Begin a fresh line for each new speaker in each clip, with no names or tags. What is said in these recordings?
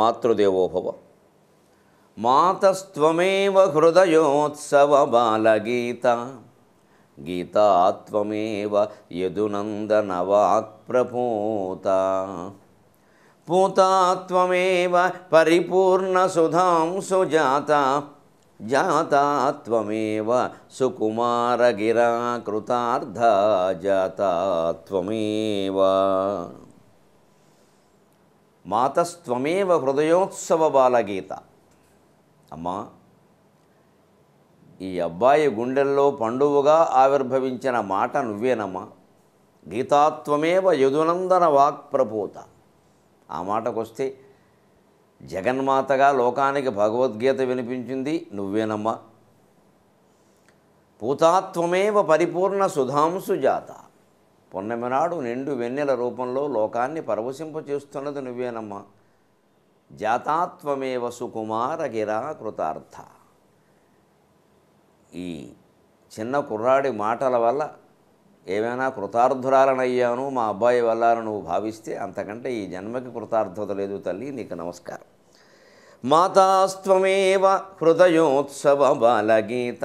మాతృదేవోభవ. మాతస్త్వమేవ హృదయోత్సవ బాలగీత, గీతా త్వమేవ యదునందన వాక్ప్రపూత, పూతా త్వమేవ పరిపూర్ణ సుధాంసు జాత, జాతా త్వమేవ సుకుమార గిరా కృతార్థ, జాతా త్వమేవ. మాతస్త్వమేవ హృదయోత్సవ బాలగీత. అమ్మా, ఈ అబ్బాయి గుండెల్లో పండువుగా ఆవిర్భవించిన మాట నువ్వేనమ్మా. గీతాత్వమేవ యదునందన వాక్ప్రపూత. ఆ మాటకొస్తే జగన్మాతగా లోకానికి భగవద్గీత వినిపించింది నువ్వేనమ్మా. పూతాత్వమేవ పరిపూర్ణ సుధాంసు జాత. పొన్నమి నాడు నిండు వెన్నెల రూపంలో లోకాన్ని పరవశింపచేస్తున్నది నువ్వేనమ్మా. జాతాత్వమేవ సుకుమార గిరా కృతార్థ. ఈ చిన్న కుర్రాడి మాటల వల్ల ఏమైనా కృతార్థురాలనయ్యాను మా అబ్బాయి వల్ల నువ్వు భావిస్తే అంతకంటే ఈ జన్మకి కృతార్థత లేదు తల్లి, నీకు నమస్కారం. మాతాస్త్వమేవ హృదయోత్సవ బాలగీత,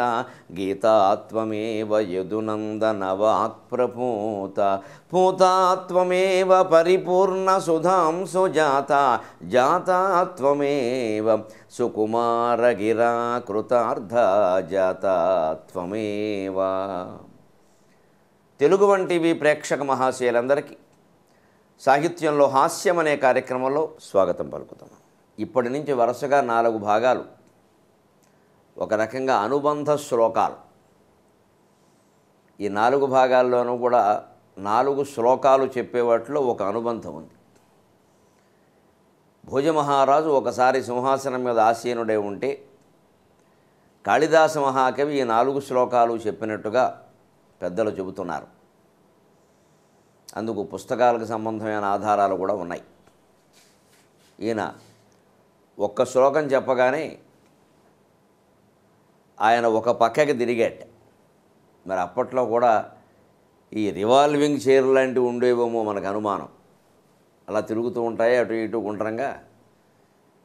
గీతాత్వమేవ యదునందన వాక్ప్రపూత, పూతాత్వమేవ పరిపూర్ణ సుధాంసు జాత, జాతాత్వమేవ సుకుమార గిరా కృతార్థ, జాతాత్వమేవ. తెలుగు వన్ టీవీ ప్రేక్షక మహాశయులందరికీ సాహిత్యంలో హాస్యం అనే కార్యక్రమంలో స్వాగతం పలుకుతున్నాం. ఇప్పటి నుంచి వరుసగా 4 భాగాలు, ఒక రకంగా అనుబంధ శ్లోకాలు. ఈ 4 భాగాల్లోనూ కూడా 4 శ్లోకాలు చెప్పేవాటిలో ఒక అనుబంధం ఉంది. భోజమహారాజు ఒకసారి సింహాసనం మీద ఆసీనుడై ఉంటే కాళిదాస మహాకవి ఈ 4 శ్లోకాలు చెప్పినట్టుగా పెద్దలు చెబుతున్నారు. అందుకు పుస్తకాలకు సంబంధమైన ఆధారాలు కూడా ఉన్నాయి. ఈయన ఒక్క శ్లోకం చెప్పగానే ఆయన ఒక పక్కకి తిరిగేట. మరి అప్పట్లో కూడా ఈ రివాల్వింగ్ చైర్ లాంటివి ఉండేవేమో మనకు అనుమానం. అలా తిరుగుతూ ఉంటాయి అటు ఇటు గుండ్రంగా.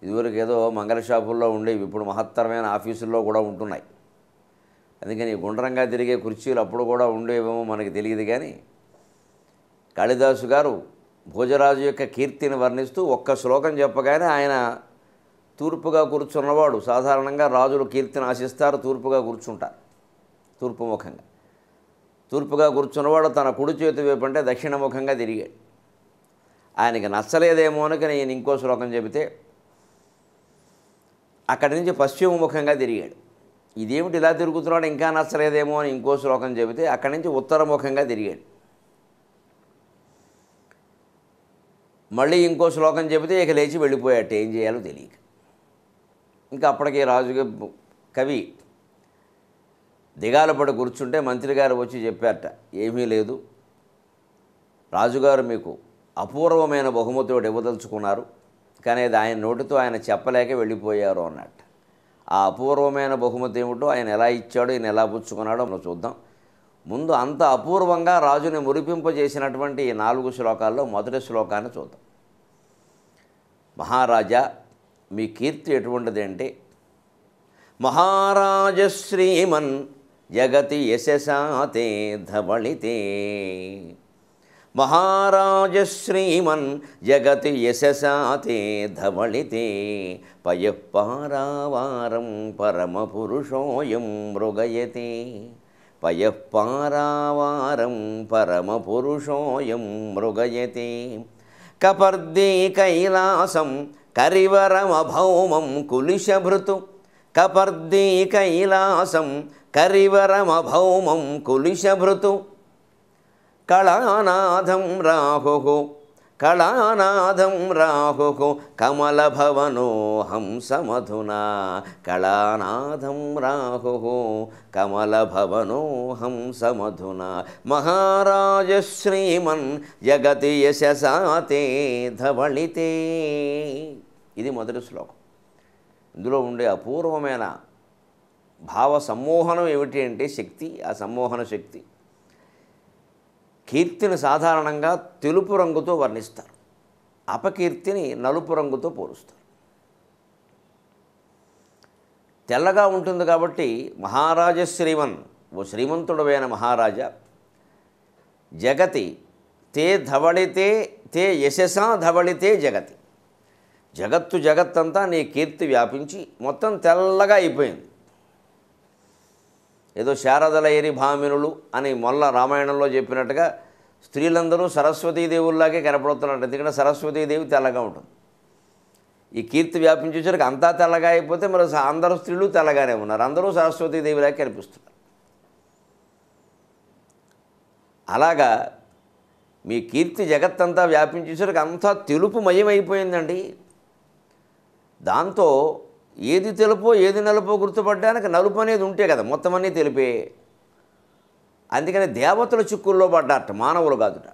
ఇదివరకు ఏదో మంగళ షాపుల్లో ఉండేవి, ఇప్పుడు మహత్తరమైన ఆఫీసుల్లో కూడా ఉంటున్నాయి. అందుకని గుండ్రంగా తిరిగే కుర్చీలు అప్పుడు కూడా ఉండేవేమో మనకి తెలియదు. కానీ కాళిదాసు గారు భోజరాజు యొక్క కీర్తిని వర్ణిస్తూ ఒక్క శ్లోకం చెప్పగానే ఆయన తూర్పుగా కూర్చున్నవాడు. సాధారణంగా రాజులు కీర్తిని ఆశిస్తారు, తూర్పుగా కూర్చుంటారు, తూర్పుముఖంగా. తూర్పుగా కూర్చున్నవాడు తన కుడి చేతి వైపు అంటే దక్షిణముఖంగా తిరిగాడు. ఆయనకి నచ్చలేదేమో అని నేను ఇంకో శ్లోకం చెబితే అక్కడి నుంచి పశ్చిమముఖంగా తిరిగాడు. ఇదేమిటి ఇలా తిరుగుతున్నాడు, ఇంకా నచ్చలేదేమో అని ఇంకో శ్లోకం చెబితే అక్కడి నుంచి ఉత్తరముఖంగా తిరిగాడు. మళ్ళీ ఇంకో శ్లోకం చెబితే ఇక లేచి వెళ్ళిపోయాట, ఏం చేయాలో తెలియక. ఇంకా అప్పటికే రాజుగా కవి దిగాల పడి కూర్చుంటే మంత్రి గారు వచ్చి చెప్పారట, ఏమీ లేదు, రాజుగారు మీకు అపూర్వమైన బహుమతి ఒకటి ఇవ్వదలుచుకున్నారు, కానీ అది ఆయన నోటితో ఆయన చెప్పలేక వెళ్ళిపోయారు అన్నట్టు. ఆ అపూర్వమైన బహుమతి ఏమిటో, ఆయన ఎలా ఇచ్చాడో, ఈయన ఎలా పుచ్చుకున్నాడో మనం చూద్దాం. ముందు అంత అపూర్వంగా రాజుని మురిపింపజేసినటువంటి ఈ 4 శ్లోకాల్లో మొదటి శ్లోకాన్ని చూద్దాం. మహారాజా, మీ కీర్తి ఎటువంటిది అంటే, మహారాజ శ్రీమన్ జగతి యశసాతే ధవళితే, మహారాజ శ్రీమన్ జగతి యశసాతే ధవళితే, పయఃపారావారం పరమపురుషోయం మృగయతే, పయఃపారావారం పరమపురుషోయం మృగయతే, కపర్దే కైలాసం కరివరమభౌమం కులిశభృతు, కపర్దే కైలాసం కరివరమభౌమం కులిశభృతు, కళానాథం రాహు కళానాథం రాహు కమలభవనో హంసమధునా, కళానాథం రాహు కమలభవనో హంసమధునా, మహారాజ శ్రీమన్ జగతి యశసాతే ధవళితే. ఇది మొదటి శ్లోకం. ఇందులో ఉండే అపూర్వమైన భావ సమ్మోహనం ఏమిటి అంటే శక్తి. ఆ సమ్మోహన శక్తి కీర్తిని సాధారణంగా తెలుపు రంగుతో వర్ణిస్తారు, అపకీర్తిని నలుపు రంగుతో పోలుస్తారు. తెల్లగా ఉంటుంది కాబట్టి మహారాజ శ్రీమన్, ఓ శ్రీమంతుడమైన మహారాజా, జగతి తే ధవళితే తే యశసా ధవళితే జగతి, జగత్తంతా నీ కీర్తి వ్యాపించి మొత్తం తెల్లగా అయిపోయింది. ఏదో శారదలయరి భామినులు అని మొల్ల రామాయణంలో చెప్పినట్టుగా స్త్రీలందరూ సరస్వతీదేవుల్లాగే కనపడుతున్నట్టు. ఎందుకంటే సరస్వతీదేవి తెల్లగా ఉంటుంది. ఈ కీర్తి వ్యాపించేసరికి అంతా తెల్లగా అయిపోతే మరి అందరూ స్త్రీలు తెల్లగానే ఉన్నారు, అందరూ సరస్వతీదేవిలాగా కనిపిస్తున్నారు. అలాగా మీ కీర్తి జగత్తంతా వ్యాపించేసరికి అంతా తెలుపు మయమైపోయిందండి. దాంతో ఏది తెలుపో ఏది నలుపో గుర్తుపట్టడానికి నలుపు అనేది ఉంటే కదా, మొత్తం అన్నీ తెలిపే. అందుకని దేవతల చిక్కుల్లో పడ్డారట, మానవులు కాదుట.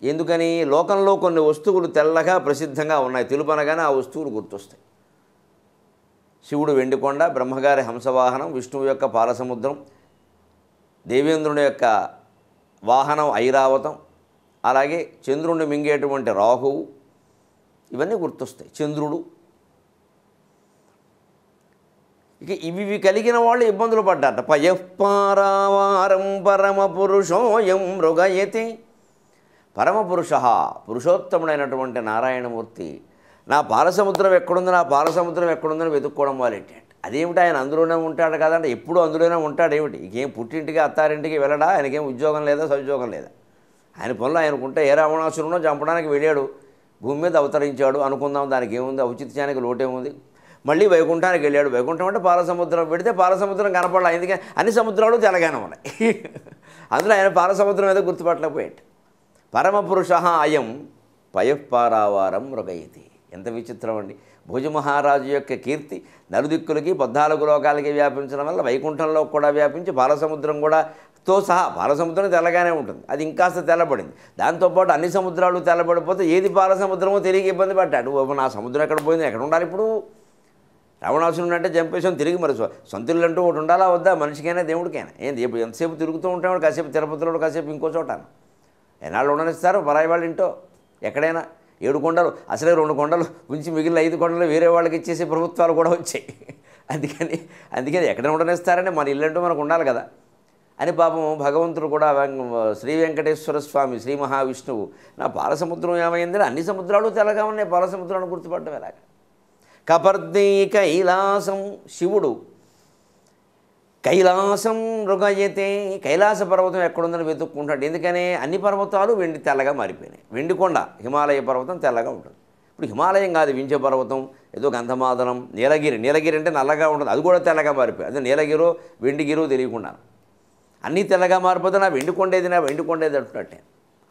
ఎందుకని? లోకంలో కొన్ని వస్తువులు తెల్లగా ప్రసిద్ధంగా ఉన్నాయి, తెలుపు అనగానే ఆ వస్తువులు గుర్తొస్తాయి. శివుడు వెండికొండ, బ్రహ్మగారి హంసవాహనం, విష్ణువు యొక్క పాలసముద్రం, దేవేంద్రుని యొక్క వాహనం ఐరావతం, అలాగే చంద్రుణ్ణి మింగేటువంటి రాహువు, ఇవన్నీ గుర్తొస్తాయి. చంద్రుడు. ఇక ఇవి కలిగిన వాళ్ళు ఇబ్బందులు పడ్డారట. పయఃపారావారం పరమ పురుషోయం మృగయతి, పరమపురుష పురుషోత్తముడైనటువంటి నారాయణమూర్తి నా పాలసముద్రం ఎక్కడుంది, నా పాలసముద్రం ఎక్కడుందని వెతుక్కోవడం వాళ్ళేంటి. అదేమిటి, ఆయన అందులోనే ఉంటాడు కదంటే, ఎప్పుడు అందులోనే ఉంటాడు ఏమిటి? ఇంకేం పుట్టింటికి అత్తారింటికి వెళ్ళడా? ఆయనకేం ఉద్యోగం లేదా, సద్యోగం లేదా? ఆయన పనులు ఆయనకుంటే ఏ రావణాసురునో చంపడానికి వెళ్ళాడు, భూమి మీద అవతరించాడు అనుకుందాం, దానికి ఏముంది, ఔచిత్యానికి లోటేముంది. మళ్ళీ వైకుంఠానికి వెళ్ళాడు, వైకుంఠం అంటే పాలసముద్రం పెడితే పాలసముద్రం కనపడాలి, ఎందుకని అన్ని సముద్రాలు తెల్లగానే ఉన్నాయి. అందులో ఆయన పాలసముద్రం ఏదో గుర్తుపట్టలేకపోయాడు. పరమపురుష అయం పయఃపారావారం మృగయతి. ఎంత విచిత్రం అండి. భోజమహారాజు యొక్క కీర్తి నలుదిక్కులకి 14 లోకాలకి వ్యాపించడం వల్ల వైకుంఠంలో కూడా వ్యాపించి పాలసముద్రం కూడా తో సహా, పాలసముద్రం తెల్లగానే ఉంటుంది, అది ఇంకాస్త తెల్లబడింది. దాంతోపాటు అన్ని సముద్రాలు తెల్లబడిపోతే ఏది పాలసముద్రమో తెలియక ఇబ్బంది పడ్డాడు. నా సముద్రం ఎక్కడ పోయింది, ఎక్కడ ఉండాలి ఇప్పుడు? రావణాసురుడు అంటే చంపేసాం, తిరిగి మరి సొంతిల్లు అంటూ ఒకటి ఉండాలా వద్దా మనిషికైనా దేవుడికైనా? ఏంది ఎంతసేపు తిరుగుతూ ఉంటాడు, కాసేపు తిరుపతిలో, కాసేపు ఇంకో చోటాను. ఎన్నాళ్ళు ఉండనిస్తారు పరాయి వాళ్ళ ఇంటో? ఎక్కడైనా 7 కొండలు, అసలే 2 కొండలు ఉంచి మిగిలిన 5 కొండలు వేరే వాళ్ళకి ఇచ్చేసే ప్రభుత్వాలు కూడా వచ్చాయి. అందుకని ఎక్కడ ఉండనిస్తారని మన ఇల్లంటూ మనకు ఉండాలి కదా అని పాపం భగవంతుడు కూడా శ్రీ వెంకటేశ్వర స్వామి, శ్రీ మహావిష్ణువు నా పాలసముద్రం ఏమైందని అన్ని సముద్రాలు తెల్లగా ఉన్నాయి, పాలసముద్రాన్ని గుర్తుపట్టడం ఎలాగా? కపర్దీ కైలాసం, శివుడు కైలాసం మృగయతే, కైలాస పర్వతం ఎక్కడుందని వెతుక్కుంటాడు. ఎందుకని? అన్ని పర్వతాలు వెండి తెల్లగా మారిపోయినాయి. వెండికొండ హిమాలయ పర్వతం తెల్లగా ఉంటుంది. ఇప్పుడు హిమాలయం కాదు, వింధ్య పర్వతం, ఏదో గంధమాదనం, నీలగిరి అంటే నల్లగా ఉంటుంది, అది కూడా తెల్లగా మారిపోయి, అదే నీలగిరో వెండిగిరో తెలియకుండా అన్నీ తెల్లగా మారిపోతే నా వెండికొండేది అంటున్నట్టే.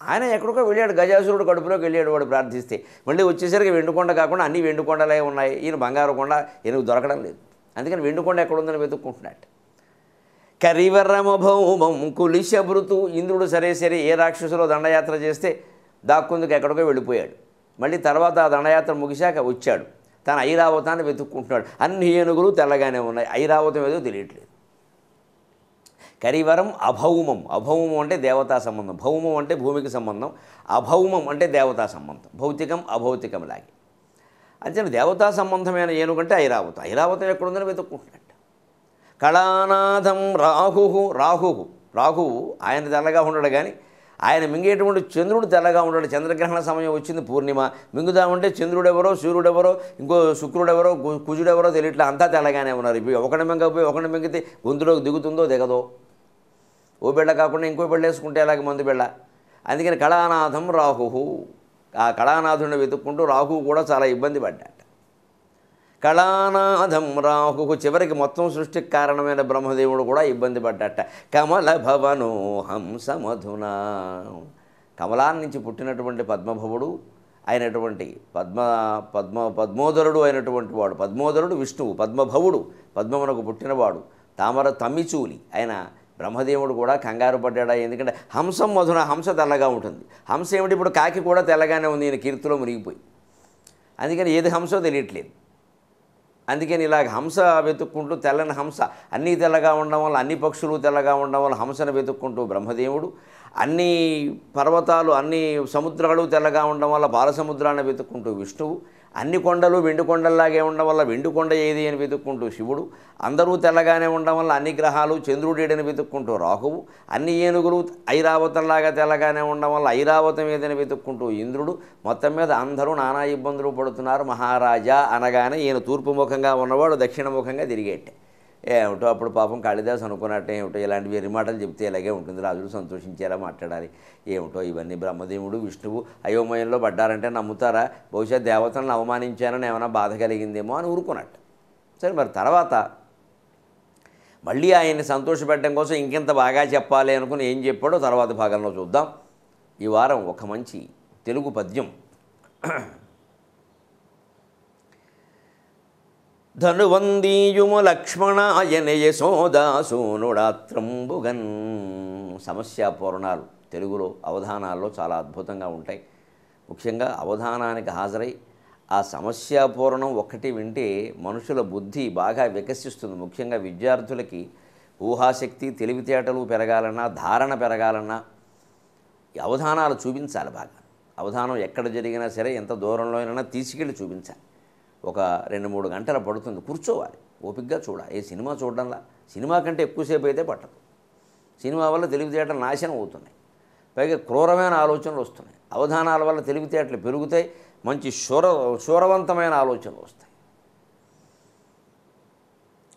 ఆయన ఎక్కడికో వెళ్ళాడు, గజాసురుడు కడుపులోకి వెళ్ళాడు వాడు ప్రార్థిస్తే. మళ్ళీ వచ్చేసరికి వెండికొండ కాకుండా అన్ని వెండికొండలే ఉన్నాయి, ఈయన బంగారు కొండ ఈయనకు దొరకడం లేదు. అందుకని వెండికొండ ఎక్కడుందని వెతుక్కుంటున్నట్టు. కరివరమభౌమం కులిశభృతు, ఇంద్రుడు సరే ఏ రాక్షసులో దండయాత్ర చేస్తే దాక్కుందుకు ఎక్కడికో వెళ్ళిపోయాడు. మళ్ళీ తర్వాత ఆ దండయాత్ర ముగిశాక వచ్చాడు, తన ఐరావతాన్ని వెతుక్కుంటున్నాడు. అన్ని ఏనుగులు తెల్లగానే ఉన్నాయి, ఐరావతం ఏదో తెలియట్లేదు. కరివరం అభౌమం, అభౌమం అంటే దేవతా సంబంధం, భౌమం అంటే భూమికి సంబంధం, అభౌమం అంటే దేవతా సంబంధం, భౌతికం అభౌతికం లాగే. అంతే దేవతా సంబంధమైన ఏనుగంటే ఐరావతం ఎక్కడుందని వెతుక్కుంటున్నాడు. కళానాథం రాహువు ఆయన తెల్లగా ఉండడు, కానీ ఆయన మింగేటువంటి చంద్రుడు తెల్లగా ఉండడు. చంద్రగ్రహణ సమయం వచ్చింది, పూర్ణిమ, మింగుదామంటే చంద్రుడెవరో, సూర్యుడెవరో, ఇంకో శుక్రుడెవరో, కుజుడెవరో తెలియట్లా, అంతా తెల్లగానే ఉన్నారు. ఇప్పుడు ఒకటి మింగపోయి ఒకటి మింగితే గొంతులోకి దిగుతుందో దిగదో, ఓ బిళ్ళ కాకుండా ఇంకో బిళ్ళ వేసుకుంటే అలాగే మందు బిళ్ళ. అందుకని కళానాథం రాహువు, ఆ కళానాథుడిని వెతుక్కుంటూ రాహువు కూడా చాలా ఇబ్బంది పడ్డాడు. కళానాథం రాహువు, చివరికి మొత్తం సృష్టికి కారణమైన బ్రహ్మదేవుడు కూడా ఇబ్బంది పడ్డట. కమల భవనో హంసమధునా, కమలాన్ని నుంచి పుట్టినటువంటి పద్మభవుడు అయినటువంటి పద్మోదరుడు అయినటువంటి వాడు, పద్మోదరుడు విష్ణువు, పద్మభవుడు పద్మమునకు పుట్టినవాడు, తామర తమ్మిచూలి ఆయన బ్రహ్మదేవుడు కూడా కంగారు పడ్డాడా. ఎందుకంటే హంసం మధున, హంస తెల్లగా ఉంటుంది. హంస ఏమిటి, ఇప్పుడు కాకి కూడా తెల్లగానే ఉంది, ఈయన కీర్తిలో మునిగిపోయి. అందుకని ఏది హంసో తెలియట్లేదు. అందుకని ఇలాగ హంస వెతుక్కుంటూ, తెల్లని హంస, అన్నీ తెల్లగా ఉండడం వల్ల, అన్ని పక్షులు తెల్లగా ఉండడం వల్ల హంసను వెతుక్కుంటూ బ్రహ్మదేవుడు, అన్ని పర్వతాలు అన్ని సముద్రాలు తెల్లగా ఉండడం వల్ల బాలసముద్రాన్ని వెతుక్కుంటూ విష్ణువు, అన్ని కొండలు వెండి కొండల్లాగే ఉండడం వల్ల వెండి కొండ ఏది అని వెతుక్కుంటూ శివుడు, అందరూ తెల్లగానే ఉండడం వల్ల అన్ని గ్రహాలు చంద్రుడేడని వెతుక్కుంటూ రాహువు, అన్ని ఏనుగులు ఐరావతంలాగా తెల్లగానే ఉండడం వల్ల ఐరావతం ఏదని వెతుక్కుంటూ ఇంద్రుడు, మొత్తం మీద అందరూ నానా ఇబ్బందులు పడుతున్నారు. మహారాజా అనగానే ఈయన తూర్పు ముఖంగా ఉన్నవాడు దక్షిణముఖంగా తిరిగేట్టే. ఏమిటో అప్పుడు పాపం కాళిదాసు అనుకున్నట్టే, ఏమిటో ఇలాంటి వేరే మాటలు చెప్తే ఇలాగే ఉంటుంది, రాజులు సంతోషించేలా మాట్లాడాలి, ఏమిటో ఇవన్నీ బ్రహ్మదేవుడు విష్ణువు అయోమయంలో పడ్డారంటే నమ్ముతారా, బహుశా దేవతలను అవమానించానని ఏమైనా బాధ కలిగిందేమో అని ఊరుకున్నట్టు. సరే, మరి తర్వాత మళ్ళీ ఆయన్ని సంతోషపెట్టడం కోసం ఇంకెంత బాగా చెప్పాలి అనుకుని ఏం చెప్పాడో తర్వాత భాగంలో చూద్దాం. ఈ వారం ఒక మంచి తెలుగు పద్యం. ధనువందీయుము లక్ష్మణాయన యశోదాసూనుడాత్రంబుగన్. సమస్యాపూర్ణాలు తెలుగులో అవధానాల్లో చాలా అద్భుతంగా ఉంటాయి. ముఖ్యంగా అవధానానికి హాజరై ఆ సమస్యాపూర్ణం ఒక్కటి వింటే మనుషుల బుద్ధి బాగా వికసిస్తుంది. ముఖ్యంగా విద్యార్థులకి ఊహాశక్తి, తెలివితేటలు పెరగాలన్నా, ధారణ పెరగాలన్నా ఈ అవధానాలు చూపించాలి బాగా. అవధానం ఎక్కడ జరిగినా సరే, ఎంత దూరంలో అయినా తీసుకెళ్ళి చూపించాలి. ఒక 2-3 గంటలు పడుతుంది, కూర్చోవాలి, ఓపికగా చూడాలి. ఏ సినిమా చూడడంలా, సినిమా కంటే ఎక్కువసేపు అయితే పట్టదు. సినిమా వల్ల తెలివితేటలు నాశనం అవుతున్నాయి, పైగా క్రూరమైన ఆలోచనలు వస్తున్నాయి. అవధానాల వల్ల తెలివితేటలు పెరుగుతాయి, మంచి శూరవంతమైన ఆలోచనలు వస్తాయి.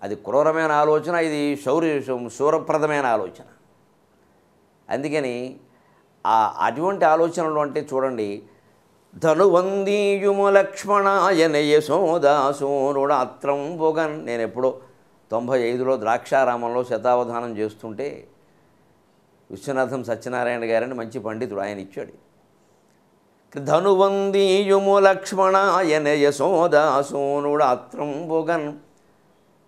అది క్రూరమైన ఆలోచన, ఇది శూరప్రదమైన ఆలోచన. అందుకని అటువంటి ఆలోచనలు అంటే చూడండి, ధనువందీయుము లక్ష్మణాయన యశోదాసూనుడాత్రంబుగన్. నేను ఎప్పుడో 95లో ద్రాక్షారామంలో శతావధానం చేస్తుంటే విశ్వనాథం సత్యనారాయణ గారని మంచి పండితుడు, ఆయన ఇచ్చాడు. ధనువందీయుము లక్ష్మణాయన యశోదాసూనుడాత్రంబుగన్.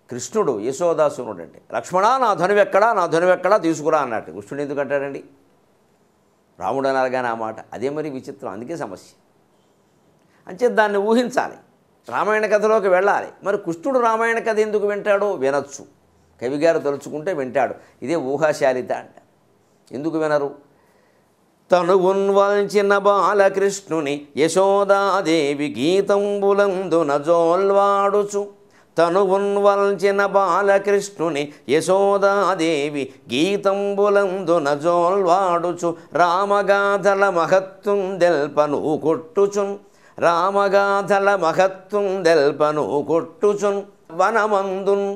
కృష్ణుడు యశోదాసూనుడు అంటే, లక్ష్మణ నా ధనువెక్కడా, నా ధనువెక్కడా తీసుకురా అన్నట్టు. కృష్ణుడు ఎందుకు అంటాడండి? రాముడు అనగానే ఆ మాట. అదే మరి విచిత్రం, అందుకే సమస్య. అంటే దాన్ని ఊహించాలి, రామాయణ కథలోకి వెళ్ళాలి. మరి కృష్ణుడు రామాయణ కథ ఎందుకు వింటాడో వినొచ్చు, కవిగారు తలుచుకుంటే వింటాడు. ఇదే ఊహాశాలిత అంట. ఎందుకు వినరు? తనువున్వల్చిన బాలకృష్ణుని యశోదాదేవి గీతంబులందున జోల్వాడుచు. తనువున్వల్చిన బాలకృష్ణుని యశోదాదేవి గీతంబులందున జోల్వాడుచు. రామగాథల మహత్తుం దెల్పను కొట్టుచున్, రామగాథల మహత్తుం దెల్పను కొట్టుచున్. వనమందున్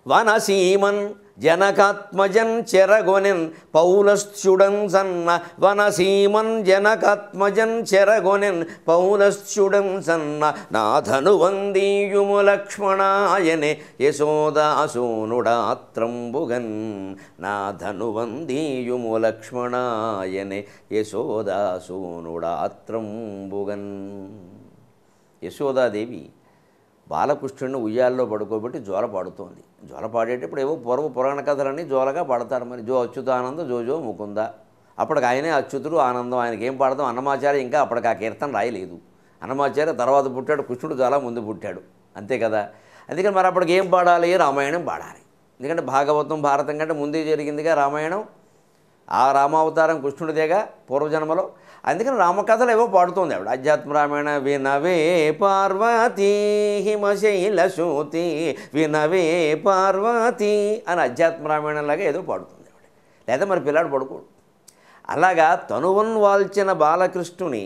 వనసీమన్ జనకాత్మజన్ చెరగొనెన్ పౌలస్త్యుడన్ సన్న. వనసీమన్ జనకాత్మజన్ చెరగొనెన్ పౌలస్త్యుడన్ సన్న. నాధనువందీయుము లక్ష్మణాయనే యశోదాసూనుడాత్రంబుగన్. నాధనువందీయుము లక్ష్మణాయనే యశోదాసూనుడాత్రంబుగన్. యశోదాదేవి బాలకృష్ణుడిని ఉయ్యాల్లో పడుకోబెట్టి జోల పాడుతోంది. జోల పాడేటప్పుడు ఏవో పూర్వ పురాణ కథలన్నీ జోలగా పాడతారు. మరి జో అచ్యుతానంద జో జో ముకుంద. అప్పటికి ఆయనే అచ్యుతుడు, ఆనందం. ఆయనకి ఏం పాడతాం? అన్నమాచార్య ఇంకా అప్పటికి ఆ కీర్తన రాయలేదు. అన్నమాచార్య తర్వాత పుట్టాడు, కృష్ణుడు చాలా ముందు పుట్టాడు, అంతే కదా. అందుకని మరి అప్పటికి ఏం పాడాలి? రామాయణం పాడాలి. ఎందుకంటే భాగవతం, భారతం కంటే ముందే జరిగిందిగా రామాయణం. ఆ రామావతారం కృష్ణుడిదేగా పూర్వజన్మలో. అందుకని రామకథలు ఏవో పాడుతోంది ఆవిడ. అధ్యాత్మ రామాయణ వినవే పార్వతీ హిమశైలశోతి వినవే పార్వతీ అని అధ్యాత్మ రామాయణంలాగా ఏదో పాడుతుంది ఆవిడ. లేదా మరి పిల్లాడు పడుకోడు. అలాగా తనువన్ వాల్చిన బాలకృష్ణుని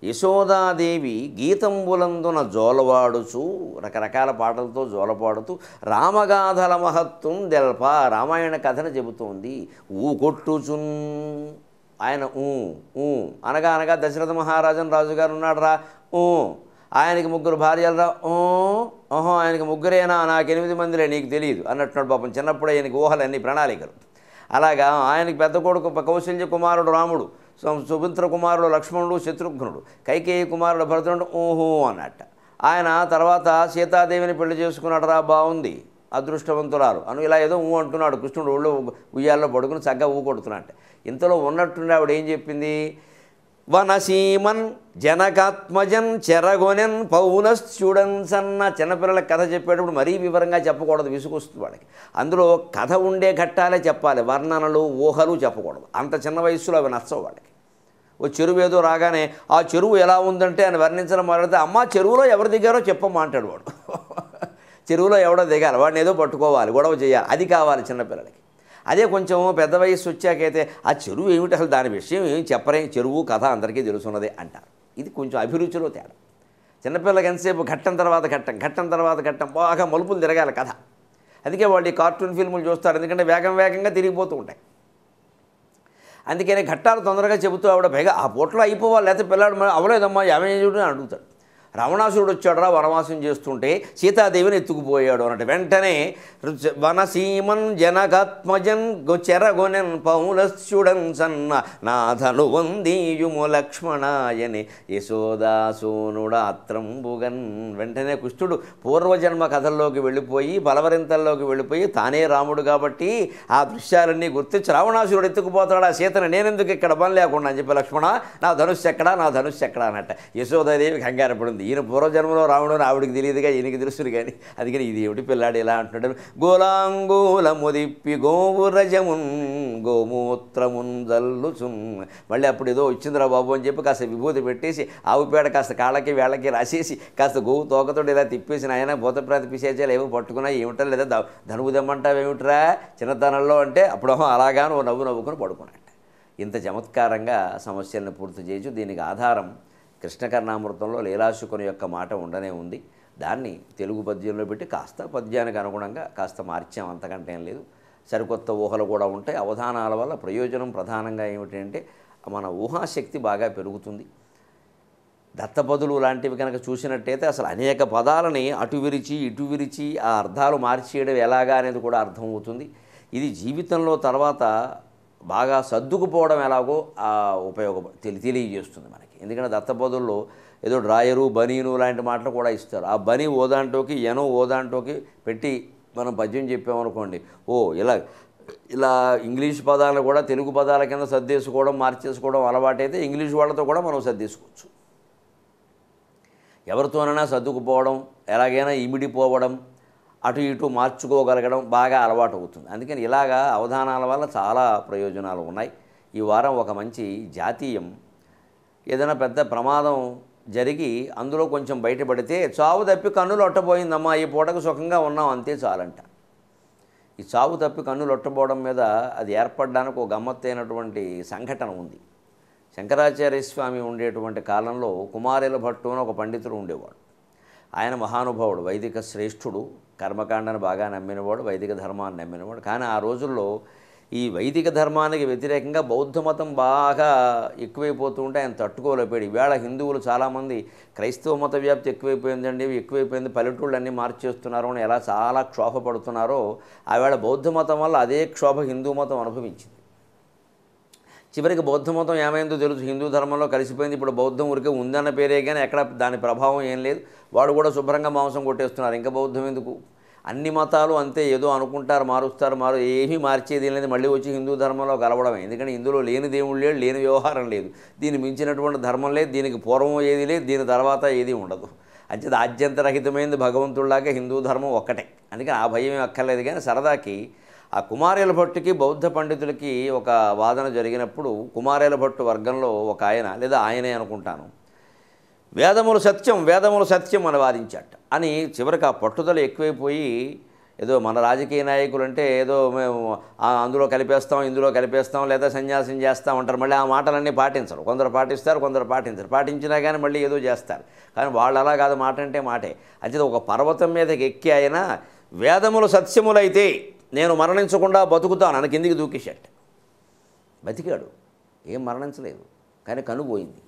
యశోదాదేవి గీతంబులందున జోలవాడుచు, రకరకాల పాటలతో జోలపాడుతూ రామగాథల మహత్వం దెల్ప, రామాయణ కథను చెబుతోంది. కొట్టుచున్. ఆయన అనగా అనగా దశరథ మహారాజన్ రాజుగారు ఉన్నాడు రా, ఆయనకి 3 భార్యలు రా, ఓహో ఆయనకి 3రేనా, నాకు 8 మందిలే, నీకు తెలియదు అన్నట్టున్నాడు పాపం. చిన్నప్పుడు ఆయనకి ఊహలన్నీ, ప్రణాళికలు. అలాగా ఆయనకి పెద్ద కొడుకు కౌశల్య కుమారుడు రాముడు, సుమిత్ర కుమారుడు లక్ష్మణుడు, శత్రుఘ్నుడు, కైకేయి కుమారుడు భరతుడు అన్నట్ట. ఆయన తర్వాత సీతాదేవిని పెళ్లి చేసుకున్నాడు రా, బాగుంది, అదృష్టవంతురాలు అను ఇలా ఏదో అంటున్నాడు. కృష్ణుడు ఒళ్ళు ఉయ్యాల్లో పడుకుని చక్కగా కొడుతున్నట్ట. ఇంతలో ఉన్నట్టుండి ఆవిడ ఏం చెప్పింది? వనసీమన్ జనకాత్మజన్ చెరగొనెన్ పౌలస్త్యుడన్ సన్న. చిన్నపిల్లల కథ చెప్పేటప్పుడు మరీ వివరంగా చెప్పకూడదు, విసుకొస్తుంది వాళ్ళకి. అందులో కథ ఉండే ఘట్టాలే చెప్పాలి, వర్ణనలు ఊహలు చెప్పకూడదు. అంత చిన్న వయస్సులో అవి నచ్చవు వాళ్ళకి. ఓ చెరువు ఏదో రాగానే ఆ చెరువు ఎలా ఉందంటే అని వర్ణించడం మొదలైతే అమ్మ చెరువులో ఎవరు దిగారో చెప్పమ్మా అంటాడు వాడు. చెరువులో ఎవడో దిగాలి, వాడిని ఏదో పట్టుకోవాలి, గొడవ చేయాలి, అది కావాలి చిన్నపిల్లలకి. అదే కొంచెం పెద్ద వయసు వచ్చాకైతే ఆ చెరువు ఏమిటి అసలు దాని విషయం ఏం చెప్పరే, చెరువు కథ అందరికీ తెలుసున్నదే అంటారు. ఇది కొంచెం అభిరుచిలో తేడా. చిన్నపిల్లలకి ఎంతసేపు ఘట్టం తర్వాత ఘట్టం, ఘట్టం తర్వాత ఘట్టం, బాగా మలుపులు తిరగాలి కథ. అందుకే వాళ్ళు ఈ కార్టూన్ ఫిల్ములు చూస్తారు, ఎందుకంటే వేగంగా తిరిగిపోతూ ఉంటాయి. అందుకనే ఘట్టాలు తొందరగా చెబుతూ ఆవిడ పైగా ఆ పూటలో అయిపోవాలి, లేకపోతే పిల్లాడు అవలేదమ్మా ఏమేం చూడని అడుగుతాడు. రావణాసురుడు వచ్చాడురా వనవాసం చేస్తుంటే సీతాదేవిని ఎత్తుకుపోయాడు అన్నట్టు వెంటనే వనసీమన్ జనగాత్మజన్ చెరగొనెన్ పౌలస్యుడన్ సన్న నాథను వందీయుము లక్ష్మణాయని యశోదాసోనుడాత్రంబుగన్. వెంటనే కృష్ణుడు పూర్వజన్మ కథల్లోకి వెళ్ళిపోయి బలవరింతల్లోకి వెళ్ళిపోయి తానే రాముడు కాబట్టి ఆ దృశ్యాలన్నీ గుర్తించి రావణాసురుడు ఎత్తుకుపోతాడు ఆ సీతను, నేనెందుకు ఇక్కడ పని లేకుండా అని చెప్పి లక్ష్మణ నా ధనుస్సు ఎక్కడా అన్నట్ట. యశోదాదేవి కంగారు పడింది. ఈయన పూర్వజన్మలో రావడం ఆవిడికి తెలియదుగా, ఈయనకి తెలుసుడు కానీ. అందుకని ఇది ఏమిటి పిల్లాడు ఇలా అంటున్నాడు. గోలాంగూల ముదిప్పి గోవురజమున్ గోమూత్రమున్ జల్లుచున్. మళ్ళీ అప్పుడు ఏదో వచ్చిందిరా బాబు అని చెప్పి కాస్త విభూతి పెట్టేసి ఆవు పేడ కాస్త కాళ్ళకి వేళ్ళకి రాసేసి కాస్త గోవు తోకతో ఇలా తిప్పేసి ఆయన భూతప్రాతి పిశాచాలు ఏమో పట్టుకున్నా ఏమిటో లేదా ధనువు దమ్మంటావేమిట్రా చిన్నతనంలో అంటే అప్పుడు అలాగా నువ్వు నవ్వుకుని పడుకున్నట్ట. ఇంత చమత్కారంగా సమస్యలను పూర్తి చేయొచ్చు. దీనికి ఆధారం కృష్ణకర్ణామృతంలో లీలాశుకుని యొక్క మాట ఉండనే ఉంది. దాన్ని తెలుగు పద్యంలో పెట్టి కాస్త పద్యానికి అనుగుణంగా కాస్త మార్చాం, అంతకంటే ఏం లేదు. సరికొత్త ఊహలు కూడా ఉంటాయి. అవధానాల వల్ల ప్రయోజనం ప్రధానంగా ఏమిటంటే మన ఊహాశక్తి బాగా పెరుగుతుంది. దత్తపదులు లాంటివి కనుక చూసినట్టయితే అసలు అనేక పదాలని అటు విరిచి ఇటు విరిచి ఆ అర్థాలు మార్చేయడం ఎలాగా అనేది కూడా అర్థమవుతుంది. ఇది జీవితంలో తర్వాత బాగా సర్దుకుపోవడం ఎలాగో తెలియజేస్తుంది మనకి. ఎందుకంటే దత్తపదుల్లో ఏదో డ్రాయరు బనీను లాంటి మాటలు కూడా ఇస్తారు. ఆ బని ఓదాంటోకి ఎనో ఓదాంటోకి పెట్టి మనం పద్యం చెప్పామనుకోండి, ఇలా ఇంగ్లీష్ పదాలను కూడా తెలుగు పదాల కింద సర్దేసుకోవడం మార్చేసుకోవడం అలవాటైతే ఇంగ్లీష్ వాళ్ళతో కూడా మనం సర్దేసుకోవచ్చు. ఎవరితోనైనా సర్దుకుపోవడం, ఎలాగైనా ఇమిడిపోవడం, అటు ఇటు మార్చుకోగలగడం బాగా అలవాటు అవుతుంది. అందుకని ఇలాగా అవధానాల వల్ల చాలా ప్రయోజనాలు ఉన్నాయి. ఈ వారం ఒక మంచి జాతీయం, ఏదైనా పెద్ద ప్రమాదం జరిగి అందులో కొంచెం బయటపడితే చావు తప్పి కన్నులు ఒట్టబోయిందమ్మా, ఈ పూటకు సుఖంగా ఉన్నాం అంతే చాలంట. ఈ చావు తప్పి కన్నులు ఒట్టబోవడం మీద అది ఏర్పడడానికి ఒక గమ్మత్తైనటువంటి సంఘటన ఉంది. శంకరాచార్య స్వామి ఉండేటువంటి కాలంలో కుమారుల భట్టు అని ఒక పండితుడు ఉండేవాడు. ఆయన మహానుభావుడు, వైదిక శ్రేష్ఠుడు, కర్మకాండను బాగా నమ్మినవాడు, వైదిక ధర్మాన్ని నమ్మినవాడు. కానీ ఆ రోజుల్లో ఈ వైదిక ధర్మానికి వ్యతిరేకంగా బౌద్ధ మతం బాగా ఎక్కువైపోతూ ఉంటే ఆయన తట్టుకోలేకపోయాడు. ఈవేళ హిందువులు చాలామంది క్రైస్తవ మత వ్యాప్తి ఎక్కువైపోయింది, పల్లెటూళ్ళన్నీ మార్చేస్తున్నారు అని ఎలా చాలా క్షోభ పడుతున్నారో ఆవేళ బౌద్ధ మతం వల్ల అదే క్షోభ హిందూ మతం అనుభవించింది. చివరికి బౌద్ధ మతం ఏమైందో తెలుసు, హిందూ ధర్మంలో కలిసిపోయింది. ఇప్పుడు బౌద్ధం ఊరికే ఉందన్న పేరే కానీ ఎక్కడ దాని ప్రభావం ఏం లేదు. వాడు కూడా శుభ్రంగా మాంసం కొట్టేస్తున్నారు. ఇంకా బౌద్ధం ఎందుకు? అన్ని మతాలు అంతే, ఏదో అనుకుంటారు మారుస్తారు, ఏమీ మార్చేది లేదు, మళ్ళీ వచ్చి హిందూ ధర్మంలో కలవడమే. ఎందుకంటే ఇందులో లేని దేవుడు లేడు, లేని వ్యవహారం లేదు, దీన్ని మించినటువంటి ధర్మం లేదు, దీనికి పూర్వం ఏది లేదు, దీని తర్వాత ఏది ఉండదు. అంచేత ఆద్యంతరహితమైనది భగవంతుడిలాగా హిందూ ధర్మం ఒక్కటే. అందుకని ఆ భయం ఏం అక్కర్లేదు. కానీ సరదాకి ఆ కుమారుల భట్టుకి బౌద్ధ పండితులకి ఒక వాదన జరిగినప్పుడు కుమారుల భట్టు వర్గంలో ఒక ఆయన, లేదా ఆయనే అనుకుంటాను, వేదములు సత్యం అని వాదించాట అని. చివరికి ఆ పట్టుదల ఎక్కువైపోయి ఏదో మన రాజకీయ నాయకులు అంటే ఏదో మేము అందులో కలిపేస్తాం ఇందులో కలిపేస్తాం లేదా సన్యాసం చేస్తాం అంటారు. మళ్ళీ ఆ మాటలన్నీ పాటించరు. కొందరు పాటిస్తారు, కొందరు పాటించరు. పాటించినా కానీ మళ్ళీ ఏదో చేస్తారు. కానీ వాళ్ళు అలా కాదు, మాట అంటే మాటే. అంటే ఒక పర్వతం మీదకి ఎక్కి అయినా వేదములు సత్యములైతే నేను మరణించకుండా బతుకుతాను అని కిందికి దూకేశాట. బతికాడు, ఏం మరణించలేదు, కానీ కనుపోయింది.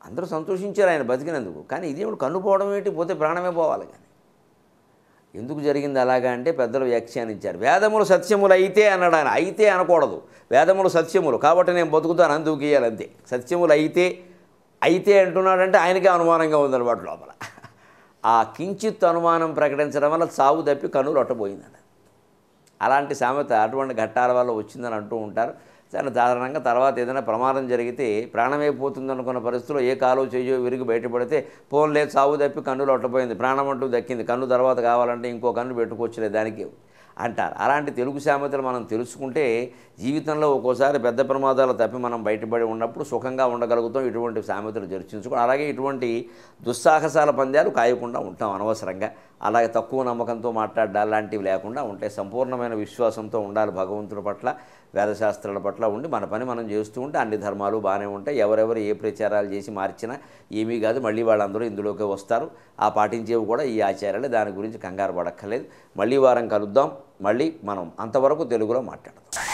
అందరూ సంతోషించారు ఆయన బతికినందుకు. కానీ ఇదేమిటి కన్నుపోవడం ఏంటి, పోతే ప్రాణమే పోవాలి. కానీ ఎందుకు జరిగింది అలాగా అంటే పెద్దలు వ్యాఖ్యానించారు. వేదములు సత్యములు అయితే అన్నాడు ఆయన. అయితే అనకూడదు, వేదములు సత్యములు కాబట్టి నేను బతుకుతాను అని దూకేయాలి అంతే. సత్యములు అయితే అంటున్నాడంటే ఆయనకే అనుమానంగా ఉందన్నమాట లోపల. ఆ కించిత్ అనుమానం ప్రకటించడం వల్ల చావు తప్పి కన్నులు ఒట్టబోయిందని. అలాంటి సామెత అటువంటి ఘట్టాల వల్ల వచ్చిందని అంటూ ఉంటారు. చాలా సాధారణంగా తర్వాత ఏదైనా ప్రమాదం జరిగితే ప్రాణమే పోతుందనుకున్న పరిస్థితుల్లో ఏ కాలో చెయ్యో విరిగి బయటపడితే పోన్లే చావు తప్పి కన్నులు ఒట్టపోయింది, ప్రాణం అంటూ దక్కింది, కన్ను తర్వాత కావాలంటే ఇంకో కన్ను పెట్టుకోవచ్చులే దానికి అంటారు. అలాంటి తెలుగు సామెతలు మనం తెలుసుకుంటే జీవితంలో ఒక్కోసారి పెద్ద ప్రమాదాలు తప్పి మనం బయటపడి ఉన్నప్పుడు సుఖంగా ఉండగలుగుతాం. ఇటువంటి సామెతలు చర్చించుకో. అలాగే ఇటువంటి దుస్సాహసాల పందాలు కాయకుండా ఉంటాం అనవసరంగా. అలాగే తక్కువ నమ్మకంతో మాట్లాడాలి లాంటివి లేకుండా ఉంటే సంపూర్ణమైన విశ్వాసంతో ఉండాలి భగవంతుడి పట్ల, వేదశాస్త్రాల పట్ల ఉండి మన పని మనం చేస్తూ ఉంటే అన్ని ధర్మాలు బాగానే ఉంటాయి. ఎవరెవరు ఏ ప్రచారాలు చేసి మార్చినా ఏమీ కాదు. మళ్ళీ వాళ్ళందరూ ఇందులోకి వస్తారు. ఆ పాటించేవి కూడా ఈ ఆచారాలే. దాని గురించి కంగారు పడక్కర్లేదు. మళ్ళీ వారం కలుద్దాం. మళ్ళీ మనం అంతవరకు తెలుగులో మాట్లాడదాం.